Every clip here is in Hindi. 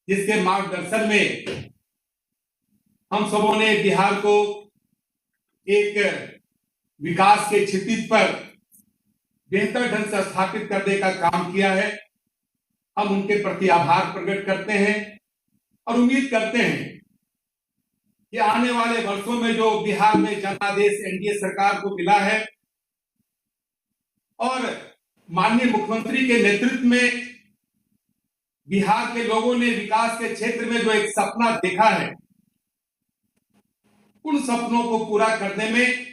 जिसके मार्गदर्शन में हम सबों ने बिहार को एक विकास के क्षितिज पर बेहतर ढंग से स्थापित करने का काम किया है। हम उनके प्रति आभार प्रकट करते हैं और उम्मीद करते हैं कि आने वाले वर्षों में जो बिहार में जनादेश एनडीए सरकार को मिला है और माननीय मुख्यमंत्री के नेतृत्व में बिहार के लोगों ने विकास के क्षेत्र में जो एक सपना देखा है, उन सपनों को पूरा करने में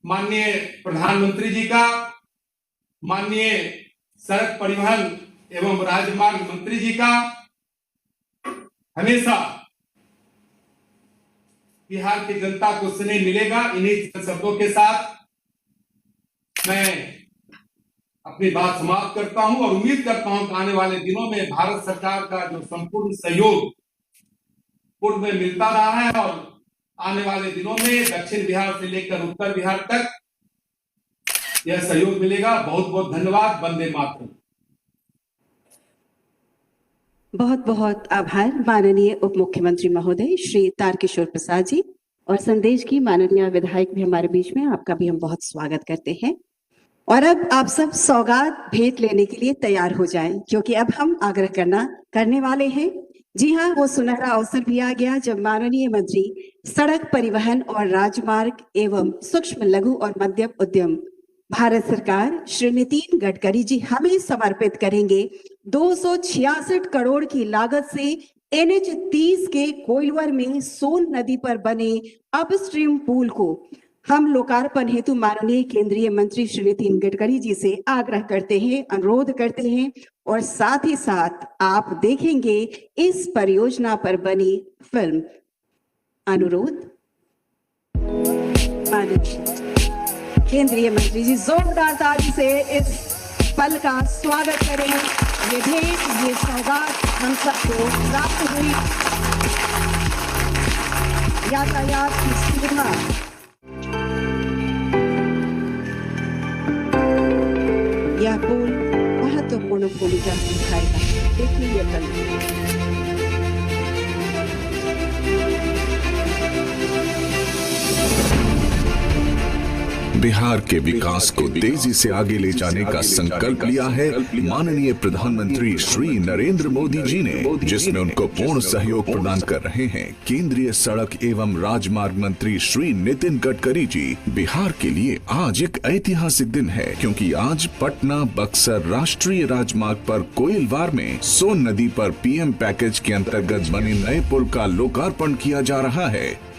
माननीय प्रधानमंत्री जी का, माननीय सड़क परिवहन एवं राजमार्ग मंत्री जी का हमेशा बिहार की जनता को स्नेह मिलेगा। इन्हीं शब्दों के साथ मैं अपनी बात समाप्त करता हूं और उम्मीद करता हूं कि आने वाले दिनों में भारत सरकार का जो संपूर्ण सहयोग पूर्व में मिलता रहा है और आने वाले दिनों में दक्षिण बिहार से लेकर उत्तर बिहार तक यह सहयोग मिलेगा। बहुत बहुत धन्यवाद। वंदे मातरम। बहुत बहुत आभार माननीय उप मुख्यमंत्री महोदय श्री तारकिशोर प्रसाद जी। और संदेश की माननीय विधायक भी हमारे बीच में, आपका भी हम बहुत स्वागत करते हैं। और अब आप सब सौगात भेंट लेने के लिए तैयार हो जाएं, क्योंकि अब हम आग्रह करने वाले हैं। जी हाँ, वो सुनहरा अवसर भी आ गया जब माननीय मंत्री सड़क परिवहन और राजमार्ग एवं सूक्ष्म लघु और मध्यम उद्यम भारत सरकार श्री नितिन गडकरी जी हमें समर्पित करेंगे 266 करोड़ की लागत से NH 30 के कोइलवर में सोन नदी पर बने अपस्ट्रीम पुल को हम लोकार्पण हेतु माननीय केंद्रीय मंत्री श्री नितिन गडकरी जी से आग्रह करते हैं, अनुरोध करते हैं। और साथ ही साथ आप देखेंगे इस परियोजना पर बनी फिल्म। अनुरोध माननीय केंद्रीय मंत्री जी जोरदार ताली से इस पल का स्वागत करें। ये भेंट, ये सौगात हम सबको प्राप्त हुई। यातायात की सुविधा, यह पुल महत्वपूर्ण भूमिका निभाएगा। देखिए ये पल। बिहार के विकास को तेजी से आगे ले जाने का संकल्प लिया है माननीय प्रधानमंत्री श्री नरेंद्र मोदी जी ने, जिसमें उनको पूर्ण सहयोग प्रदान कर रहे हैं केंद्रीय सड़क एवं राजमार्ग मंत्री श्री नितिन गडकरी जी। बिहार के लिए आज एक ऐतिहासिक दिन है, क्योंकि आज पटना बक्सर राष्ट्रीय राजमार्ग पर कोइलवार में सोन नदी पर PM पैकेज के अंतर्गत बने नए पुल का लोकार्पण किया जा रहा है।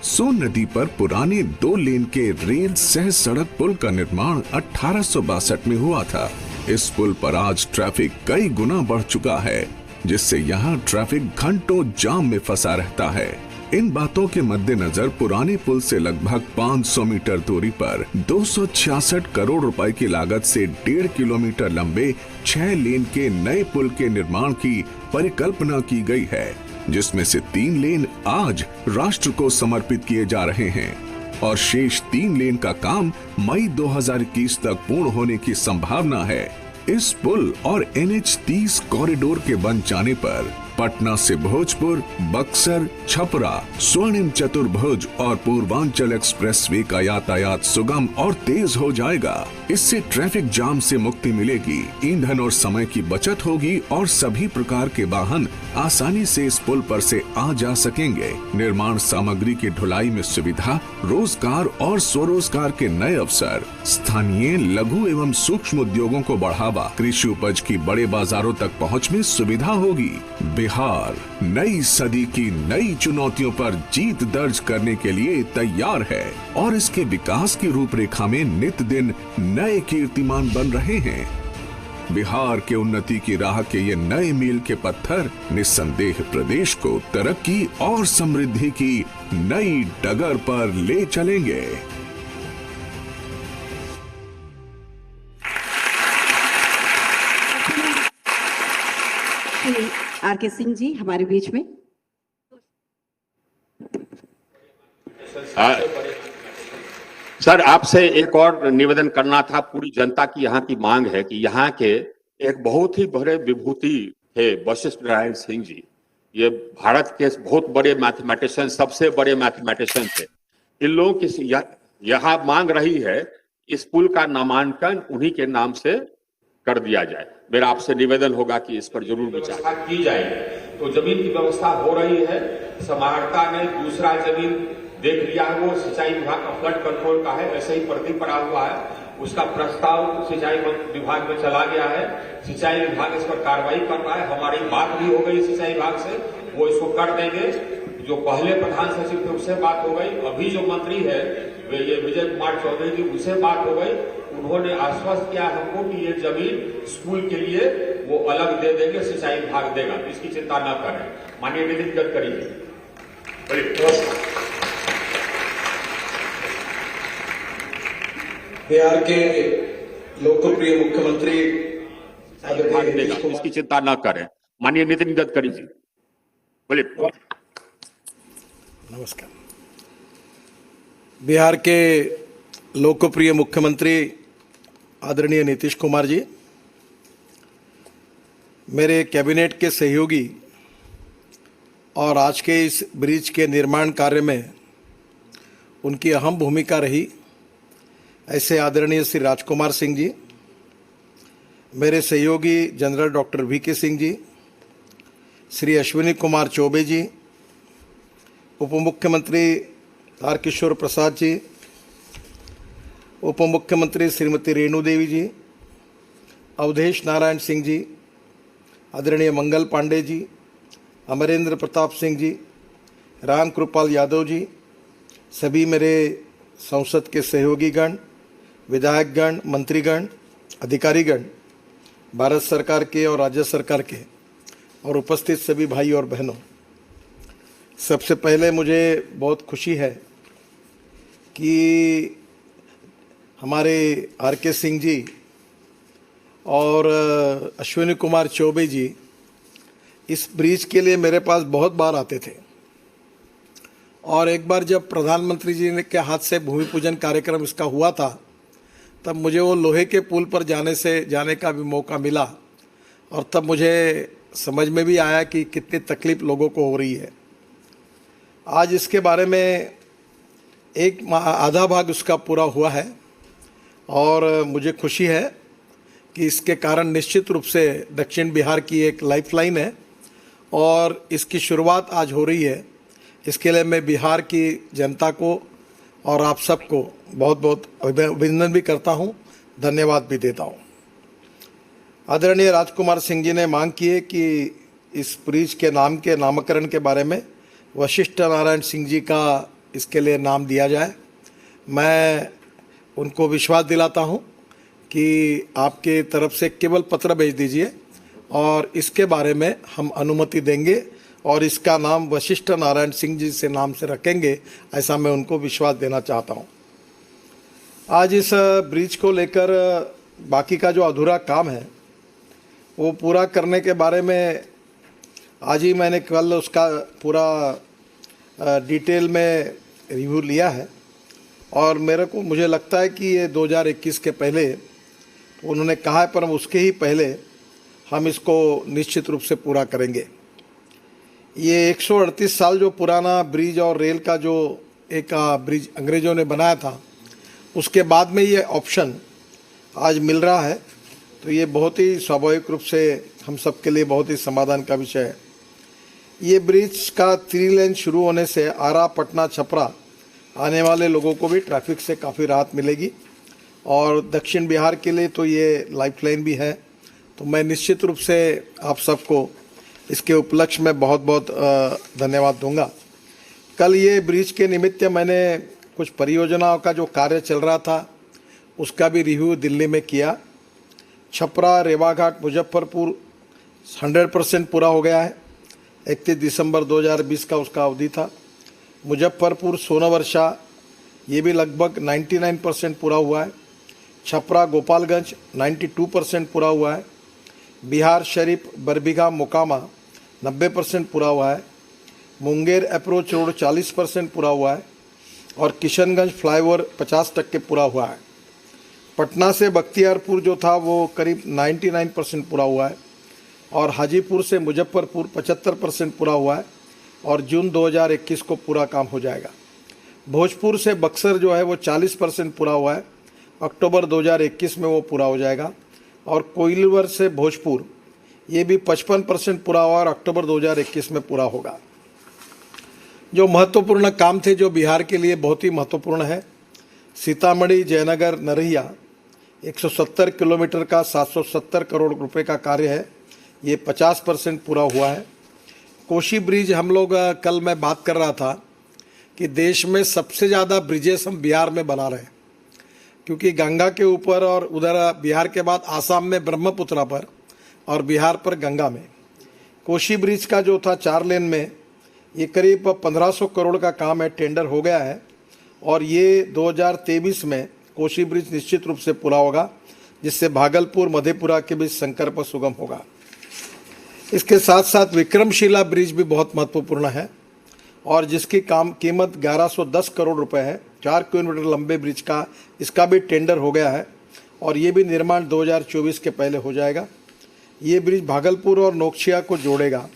सोन नदी पर पुराने 2 लेन के रेल सह सड़क पुल का निर्माण 1862 में हुआ था। इस पुल पर आज ट्रैफिक कई गुना बढ़ चुका है, जिससे यहाँ ट्रैफिक घंटों जाम में फंसा रहता है। इन बातों के मद्देनजर पुराने पुल से लगभग 500 मीटर दूरी पर 266 करोड़ रुपए की लागत से 1.5 किलोमीटर लंबे 6 लेन के नए पुल के निर्माण की परिकल्पना की गई है, जिसमें से 3 लेन आज राष्ट्र को समर्पित किए जा रहे हैं और शेष 3 लेन का काम मई 2021 तक पूर्ण होने की संभावना है। इस पुल और NH 30 कॉरिडोर के बन जाने पर पटना से भोजपुर, बक्सर, छपरा, स्वर्णिम चतुर्भुज और पूर्वांचल एक्सप्रेसवे का यातायात सुगम और तेज हो जाएगा। इससे ट्रैफिक जाम से मुक्ति मिलेगी, ईंधन और समय की बचत होगी और सभी प्रकार के वाहन आसानी से इस पुल पर से आ जा सकेंगे। निर्माण सामग्री की ढुलाई में सुविधा, रोजगार और स्वरोजगार के नए अवसर, स्थानीय लघु एवं सूक्ष्म उद्योगों को बढ़ावा, कृषि उपज की बड़े बाजारों तक पहुँच में सुविधा होगी। बिहार नई सदी की नई चुनौतियों पर जीत दर्ज करने के लिए तैयार है और इसके विकास की रूपरेखा में नित दिन नए कीर्तिमान बन रहे हैं। बिहार के उन्नति की राह के ये नए मील के पत्थर निस्संदेह प्रदेश को तरक्की और समृद्धि की नई डगर पर ले चलेंगे। RK सिंह जी हमारे बीच में। सर, आपसे एक और निवेदन करना था। पूरी जनता की यहाँ की मांग है कि यहाँ के एक बहुत ही बड़े विभूति थे वशिष्ठ नारायण सिंह जी, ये भारत के बहुत बड़े मैथमेटिशियन, सबसे बड़े मैथमेटिशियन थे। इन लोगों की यहाँ मांग रही है इस पुल का नामांकन उन्हीं के नाम से कर दिया जाए। मेरा आपसे निवेदन होगा कि इस पर जरूर विचार की जाए। तो जमीन की व्यवस्था हो रही है, समाहर्ता ने दूसरा जमीन देख लिया है, वो सिंचाई विभाग का फ्लड कंट्रोल का है, ऐसे ही पर्दी पड़ा हुआ है, उसका प्रस्ताव सिंचाई विभाग में चला गया है। सिंचाई विभाग इस पर कार्रवाई कर रहा है। हमारी बात भी हो गई सिंचाई विभाग से, वो इसको कर देंगे। जो पहले प्रधान सचिव थे उससे बात हो गई, अभी जो मंत्री है ये विजय कुमार चौधरी जी, उनसे बात हो गई। उन्होंने आश्वस्त किया हमको कि ये जमीन स्कूल के लिए वो अलग दे देंगे, सिंचाई विभाग देगा, तो इसकी चिंता न करें। माननीय नितिन गडकरी जी। बिहार के लोकप्रिय मुख्यमंत्री विभाग देगा, इसकी चिंता न करें। माननीय नितिन गडकरी जी बोलिए। नमस्कार। बिहार के लोकप्रिय मुख्यमंत्री आदरणीय नीतीश कुमार जी, मेरे कैबिनेट के सहयोगी और आज के इस ब्रिज के निर्माण कार्य में उनकी अहम भूमिका रही ऐसे आदरणीय श्री राजकुमार सिंह जी, मेरे सहयोगी general doctor VK Singh ji, Shri Ashwini Kumar Choubey जी, उप मुख्यमंत्री तारकिशोर प्रसाद जी, उप मुख्यमंत्री श्रीमती रेणु देवी जी, अवधेश नारायण सिंह जी, आदरणीय मंगल पांडे जी, अमरेंद्र प्रताप सिंह जी, राम कृपाल यादव जी, सभी मेरे संसद के सहयोगीगण, विधायकगण, मंत्रीगण, अधिकारीगण, भारत सरकार के और राज्य सरकार के और उपस्थित सभी भाई और बहनों, सबसे पहले मुझे बहुत खुशी है कि हमारे आर.के. सिंह जी और अश्विनी कुमार चौबे जी इस ब्रिज के लिए मेरे पास बहुत बार आते थे और एक बार जब प्रधानमंत्री जी ने के हाथ से भूमि पूजन कार्यक्रम इसका हुआ था तब मुझे वो लोहे के पुल पर जाने का भी मौका मिला और तब मुझे समझ में भी आया कि कितनी तकलीफ लोगों को हो रही है। आज इसके बारे में आधा भाग उसका पूरा हुआ है और मुझे खुशी है कि इसके कारण निश्चित रूप से दक्षिण बिहार की एक लाइफलाइन है और इसकी शुरुआत आज हो रही है। इसके लिए मैं बिहार की जनता को और आप सबको बहुत बहुत अभिनंदन भी करता हूं, धन्यवाद भी देता हूं। आदरणीय राजकुमार सिंह जी ने मांग की है कि इस ब्रिज के नामकरण के बारे में वशिष्ठ नारायण सिंह जी का इसके लिए नाम दिया जाए। मैं उनको विश्वास दिलाता हूं कि आपके तरफ से केवल पत्र भेज दीजिए और इसके बारे में हम अनुमति देंगे और इसका नाम वशिष्ठ नारायण सिंह जी से नाम से रखेंगे, ऐसा मैं उनको विश्वास देना चाहता हूं। आज इस ब्रिज को लेकर बाकी का जो अधूरा काम है वो पूरा करने के बारे में आज ही मैंने कल उसका पूरा डिटेल में रिव्यू लिया है और मुझे लगता है कि ये 2021 के पहले उन्होंने कहा है, पर उसके ही पहले हम इसको निश्चित रूप से पूरा करेंगे। ये 138 साल जो पुराना ब्रिज और रेल का जो एक ब्रिज अंग्रेज़ों ने बनाया था उसके बाद में ये ऑप्शन आज मिल रहा है, तो ये बहुत ही स्वाभाविक रूप से हम सब के लिए बहुत ही समाधान का विषय है। ये ब्रिज का 3 लेन शुरू होने से आरा, पटना, छपरा आने वाले लोगों को भी ट्रैफिक से काफ़ी राहत मिलेगी और दक्षिण बिहार के लिए तो ये लाइफलाइन भी है। तो मैं निश्चित रूप से आप सबको इसके उपलक्ष्य में बहुत बहुत धन्यवाद दूंगा। कल ये ब्रिज के निमित्त मैंने कुछ परियोजनाओं का जो कार्य चल रहा था उसका भी रिव्यू दिल्ली में किया। छपरा, रेवाघाट, मुजफ्फरपुर 100% पूरा हो गया है। 31 दिसंबर 2020 का उसका अवधि था। मुजफ्फरपुर, सोनावर्षा ये भी लगभग 99% पूरा हुआ है। छपरा, गोपालगंज 92% पूरा हुआ है। बिहार शरीफ, बरबीघा, मोकामा 90% पूरा हुआ है। मुंगेर अप्रोच रोड 40% पूरा हुआ है और किशनगंज फ्लाईओवर 50% पूरा हुआ है। पटना से बख्तियारपुर जो था वो करीब 99% पूरा हुआ है और हाजीपुर से मुजफ्फरपुर 75% पूरा हुआ है और जून 2021 को पूरा काम हो जाएगा। भोजपुर से बक्सर जो है वो 40% पूरा हुआ है, अक्टूबर 2021 में वो पूरा हो जाएगा। और कोइलवर से भोजपुर ये भी 55% पूरा हुआ और अक्टूबर 2021 में पूरा होगा। जो महत्वपूर्ण काम थे जो बिहार के लिए बहुत ही महत्वपूर्ण है, सीतामढ़ी जयनगर नरहिया 170 किलोमीटर का 770 करोड़ रुपए का कार्य है, ये 50% पूरा हुआ है। कोसी ब्रिज हम लोग कल मैं बात कर रहा था कि देश में सबसे ज़्यादा ब्रिजेस हम बिहार में बना रहे हैं, क्योंकि गंगा के ऊपर और उधर बिहार के बाद आसाम में ब्रह्मपुत्रा पर और बिहार पर गंगा में। कोसी ब्रिज का जो था 4 लेन में, ये करीब 1500 करोड़ का काम है, टेंडर हो गया है और ये 2023 में कोसी ब्रिज निश्चित रूप से पूरा होगा, जिससे भागलपुर मधेपुरा के बीच संपर्क सुगम होगा। इसके साथ साथ विक्रमशिला ब्रिज भी बहुत महत्वपूर्ण है और जिसकी कीमत 1110 करोड़ रुपए है। 4 किलोमीटर लंबे ब्रिज का इसका भी टेंडर हो गया है और ये भी निर्माण 2024 के पहले हो जाएगा। ये ब्रिज भागलपुर और नोकशिया को जोड़ेगा।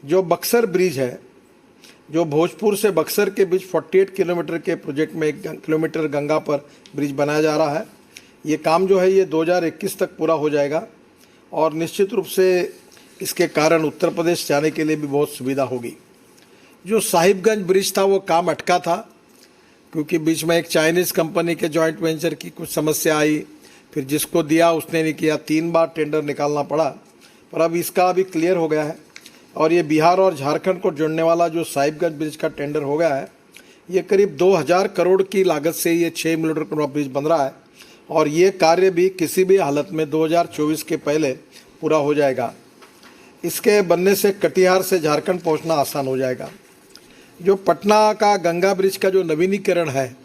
जो बक्सर ब्रिज है, जो भोजपुर से बक्सर के बीच 48 किलोमीटर के प्रोजेक्ट में 1 किलोमीटर गंगा पर ब्रिज बनाया जा रहा है। ये काम जो है ये 2021 तक पूरा हो जाएगा और निश्चित रूप से इसके कारण उत्तर प्रदेश जाने के लिए भी बहुत सुविधा होगी। जो साहिबगंज ब्रिज था वो काम अटका था, क्योंकि बीच में एक चाइनीज़ कंपनी के जॉइंट वेंचर की कुछ समस्या आई, फिर जिसको दिया उसने नहीं किया, 3 बार टेंडर निकालना पड़ा, पर अब इसका अभी क्लियर हो गया है और ये बिहार और झारखंड को जोड़ने वाला जो साहिबगंज ब्रिज का टेंडर हो गया है, ये करीब 2000 करोड़ की लागत से ये 6 किलोमीटर का ब्रिज बन रहा है और ये कार्य भी किसी भी हालत में 2024 के पहले पूरा हो जाएगा। इसके बनने से कटिहार से झारखंड पहुंचना आसान हो जाएगा। जो पटना का गंगा ब्रिज का जो नवीनीकरण है,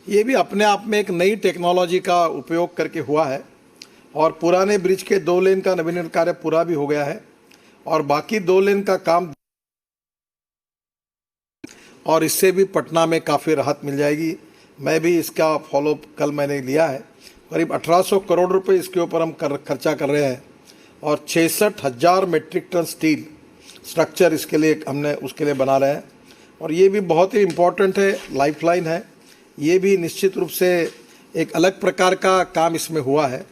ये भी अपने आप में एक नई टेक्नोलॉजी का उपयोग करके हुआ है और पुराने ब्रिज के 2 लेन का नवीनीकरण कार्य पूरा भी हो गया है और बाकी 2 लेन का काम, और इससे भी पटना में काफ़ी राहत मिल जाएगी। मैं भी इसका फॉलोअप कल मैंने लिया है। करीब 1800 करोड़ रुपए इसके ऊपर हम खर्चा कर रहे हैं और 66,000 मीट्रिक टन स्टील स्ट्रक्चर इसके लिए हमने उसके लिए बना रहे हैं और ये भी बहुत ही इम्पोर्टेंट है, लाइफलाइन है। ये भी निश्चित रूप से एक अलग प्रकार का काम इसमें हुआ है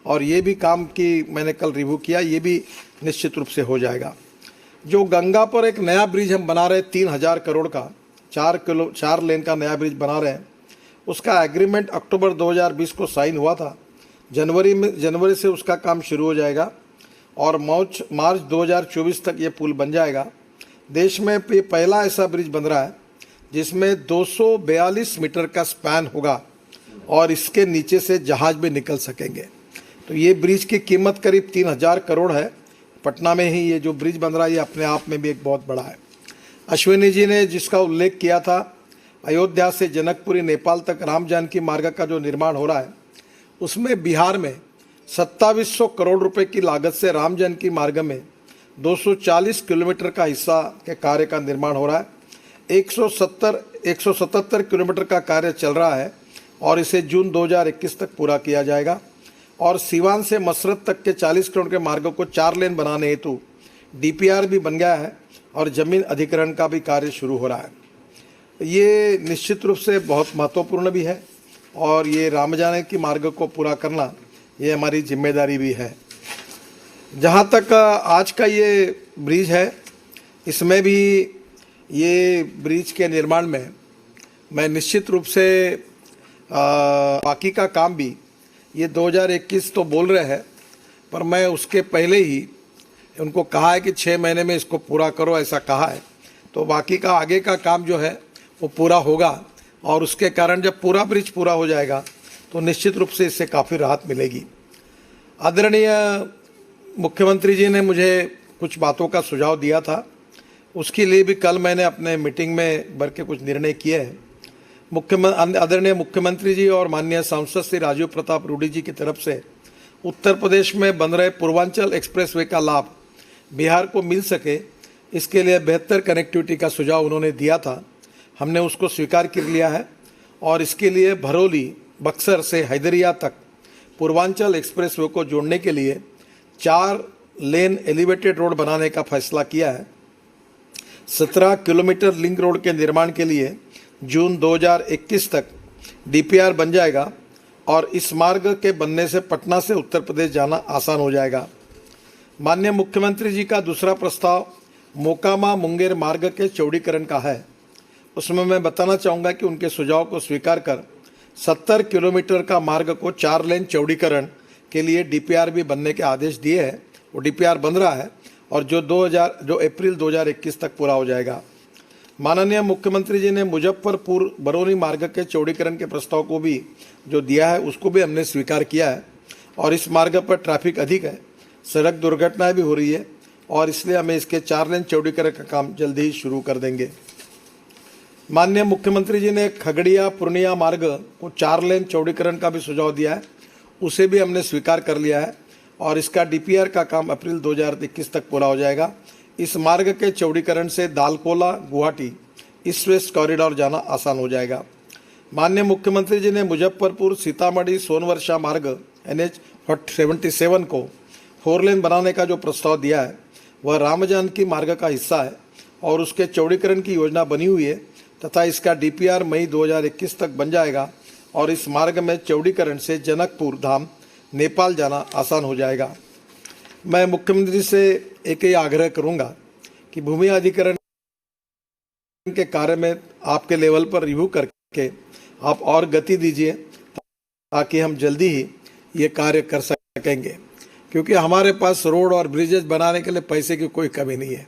और ये भी काम की मैंने कल रिव्यू किया, ये भी निश्चित रूप से हो जाएगा। जो गंगा पर एक नया ब्रिज हम बना रहे हैं 3000 करोड़ का, 4 लेन का नया ब्रिज बना रहे हैं, उसका एग्रीमेंट अक्टूबर 2020 को साइन हुआ था। जनवरी से उसका काम शुरू हो जाएगा और मार्च 2024 तक ये पुल बन जाएगा। देश में ये पहला ऐसा ब्रिज बन रहा है जिसमें 242 मीटर का स्पैन होगा और इसके नीचे से जहाज भी निकल सकेंगे। तो ये ब्रिज की कीमत करीब 3000 करोड़ है। पटना में ही ये जो ब्रिज बन रहा है ये अपने आप में भी एक बहुत बड़ा है। अश्विनी जी ने जिसका उल्लेख किया था, अयोध्या से जनकपुरी नेपाल तक राम जानकी मार्ग का जो निर्माण हो रहा है, उसमें बिहार में 2700 करोड़ रुपए की लागत से राम जानकी मार्ग में 240 किलोमीटर का हिस्सा के कार्य का निर्माण हो रहा है। 177 किलोमीटर का कार्य चल रहा है और इसे जून 2021 तक पूरा किया जाएगा। और सीवान से मसरत तक के 40 किलोमीटर के मार्गों को 4 लेन बनाने हेतु DPR भी बन गया है और जमीन अधिग्रहण का भी कार्य शुरू हो रहा है। ये निश्चित रूप से बहुत महत्वपूर्ण भी है और ये राम जानकी मार्ग को पूरा करना ये हमारी जिम्मेदारी भी है। जहाँ तक आज का ये ब्रिज है, इसमें भी ये ब्रिज के निर्माण में मैं निश्चित रूप से बाकी का काम भी ये 2021 तो बोल रहे हैं, पर मैं उसके पहले ही उनको कहा है कि 6 महीने में इसको पूरा करो, ऐसा कहा है। तो बाकी का आगे का काम जो है वो पूरा होगा और उसके कारण जब पूरा ब्रिज पूरा हो जाएगा तो निश्चित रूप से इससे काफ़ी राहत मिलेगी। आदरणीय मुख्यमंत्री जी ने मुझे कुछ बातों का सुझाव दिया था, उसके लिए भी कल मैंने अपने मीटिंग में भर के कुछ निर्णय किए हैं। आदरणीय मुख्यमंत्री जी और माननीय सांसद श्री राजीव प्रताप रूडी जी की तरफ से उत्तर प्रदेश में बन रहे पूर्वांचल एक्सप्रेसवे का लाभ बिहार को मिल सके, इसके लिए बेहतर कनेक्टिविटी का सुझाव उन्होंने दिया था। हमने उसको स्वीकार कर लिया है और इसके लिए भरौली बक्सर से हैदरिया तक पूर्वांचल एक्सप्रेसवे को जोड़ने के लिए 4 लेन एलिवेटेड रोड बनाने का फैसला किया है। 17 किलोमीटर लिंक रोड के निर्माण के लिए जून 2021 तक डीपीआर बन जाएगा और इस मार्ग के बनने से पटना से उत्तर प्रदेश जाना आसान हो जाएगा। माननीय मुख्यमंत्री जी का दूसरा प्रस्ताव मोकामा मुंगेर मार्ग के चौड़ीकरण का है। उसमें मैं बताना चाहूँगा कि उनके सुझाव को स्वीकार कर 70 किलोमीटर का मार्ग को 4 लेन चौड़ीकरण के लिए डीपीआर भी बनने के आदेश दिए हैं। वो डीपीआर बन रहा है और जो अप्रैल 2021 तक पूरा हो जाएगा। माननीय मुख्यमंत्री जी ने मुजफ्फरपुर बरौनी मार्ग के चौड़ीकरण के प्रस्ताव को भी जो दिया है उसको भी हमने स्वीकार किया है और इस मार्ग पर ट्रैफिक अधिक है, सड़क दुर्घटनाएं भी हो रही है और इसलिए हमें इसके 4 लेन चौड़ीकरण का काम जल्दी ही शुरू कर देंगे। माननीय मुख्यमंत्री जी ने खगड़िया पूर्णिया मार्ग को 4 लेन चौड़ीकरण का भी सुझाव दिया है, उसे भी हमने स्वीकार कर लिया है और इसका डीपीआर का काम अप्रैल 2021 तक पूरा हो जाएगा। इस मार्ग के चौड़ीकरण से Dalkola Guwahati east west corridor जाना आसान हो जाएगा। माननीय मुख्यमंत्री जी ने मुजफ्फरपुर सीतामढ़ी सोनवर्षा मार्ग NH 77 को 4 लेन बनाने का जो प्रस्ताव दिया है वह राम जानकी मार्ग का हिस्सा है और उसके चौड़ीकरण की योजना बनी हुई है तथा इसका डीपीआर मई 2021 तक बन जाएगा और इस मार्ग में चौड़ीकरण से जनकपुर धाम नेपाल जाना आसान हो जाएगा। मैं मुख्यमंत्री से एक ही आग्रह करूंगा कि भूमि अधिग्रहण के कार्य में आपके लेवल पर रिव्यू करके आप और गति दीजिए ताकि हम जल्दी ही ये कार्य कर सकेंगे, क्योंकि हमारे पास रोड और ब्रिजेज बनाने के लिए पैसे की कोई कमी नहीं है।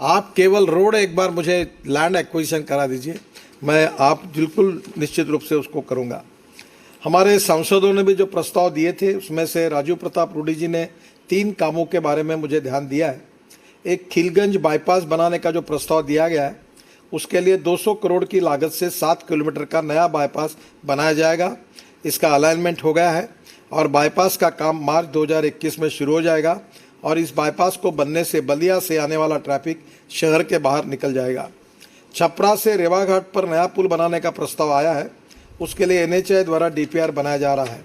आप केवल रोड एक बार मुझे लैंड एक्विजिशन करा दीजिए, मैं आप बिल्कुल निश्चित रूप से उसको करूंगा। हमारे सांसदों ने भी जो प्रस्ताव दिए थे उसमें से राजीव प्रताप रूडी जी ने 3 कामों के बारे में मुझे ध्यान दिया है। एक खिलगंज बाईपास बनाने का जो प्रस्ताव दिया गया है उसके लिए 200 करोड़ की लागत से 7 किलोमीटर का नया बाईपास बनाया जाएगा। इसका अलाइनमेंट हो गया है और बाईपास का काम मार्च 2021 में शुरू हो जाएगा और इस बाईपास को बनने से बलिया से आने वाला ट्रैफिक शहर के बाहर निकल जाएगा। छपरा से रेवा घाट पर नया पुल बनाने का प्रस्ताव आया है, उसके लिए NHAI द्वारा डीपीआर बनाया जा रहा है।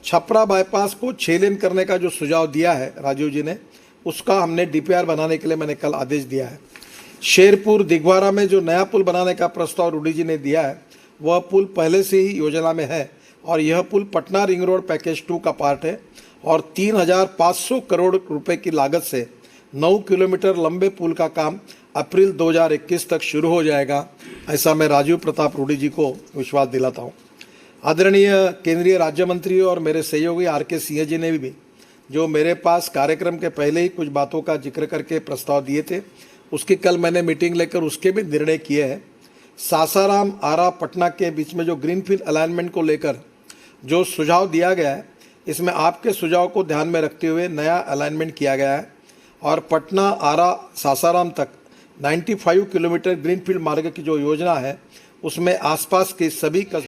छपरा बाईपास को 6 लेन करने का जो सुझाव दिया है राजीव जी ने, उसका हमने डीपीआर बनाने के लिए मैंने कल आदेश दिया है। शेरपुर दिघवारा में जो नया पुल बनाने का प्रस्ताव रूडी जी ने दिया है वह पुल पहले से ही योजना में है और यह पुल पटना रिंग रोड पैकेज 2 का पार्ट है और 3,500 करोड़ रुपए की लागत से 9 किलोमीटर लंबे पुल का काम अप्रैल 2021 तक शुरू हो जाएगा, ऐसा मैं राजीव प्रताप रूडी जी को विश्वास दिलाता हूँ। आदरणीय केंद्रीय राज्य मंत्री और मेरे सहयोगी RK सिंह जी ने भी जो मेरे पास कार्यक्रम के पहले ही कुछ बातों का जिक्र करके प्रस्ताव दिए थे, उसकी कल मैंने मीटिंग लेकर उसके भी निर्णय किए हैं। सासाराम आरा पटना के बीच में जो ग्रीनफील्ड अलाइनमेंट को लेकर जो सुझाव दिया गया है, इसमें आपके सुझाव को ध्यान में रखते हुए नया अलाइनमेंट किया गया है और पटना आरा सासाराम तक 95 किलोमीटर ग्रीनफील्ड मार्ग की जो योजना है उसमें आसपास के सभी